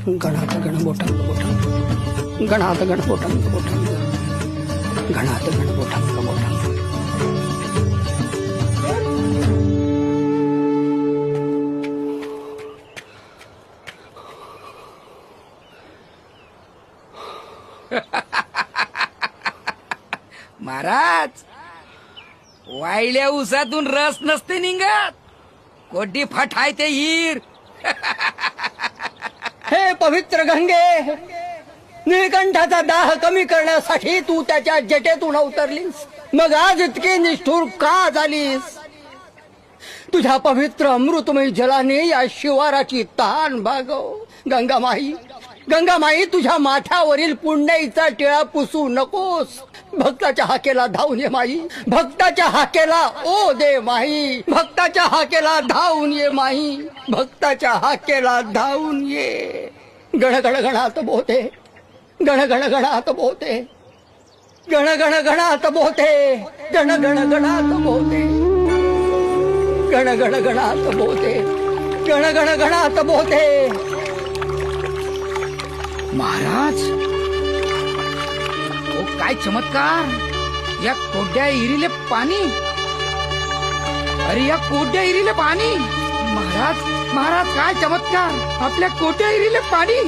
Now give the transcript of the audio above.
गणात गणमोठं गणात गणमोठं गणात गणमोठं महाराज, वायल्या उसातून रस नसते निघत, कोटी फटाय ते हिर. हे पवित्र गंगे, निळकंठाचा दाह कमी करण्यासाठी तू त्याच्या जटेतून अवतरलीस, मग आज इतकी निष्ठुर का झालीस? तुझ्या पवित्र अमृतमयी जलाने या शिवाराची तहान भागव. गंगामाई, गंगामाई, तुझ्या माथ्यावरील पुण्याईचा टिळा पुसू नकोस. भक्ताच्या हाकेला धावून ये माई, भक्ताच्या हाकेला ओ दे माई, भक्ताच्या हाकेला धावून ये माई, भक्ताच्या हाकेला धावून ये. गण गण गणात बोते, गण गण गणात बोते, गण गण गणात बोते, गण गण गणात बोते, गण गण गणात बोते, गण गण गणात बोते. महाराज, ओ काय चमत्कार! या कोड्या हिरीले पाणी, अरे या कोड्या हिरीले पाणी. महाराज, महाराज, काय चमत्कार! आपल्या कोट्या हिरीले पाणी.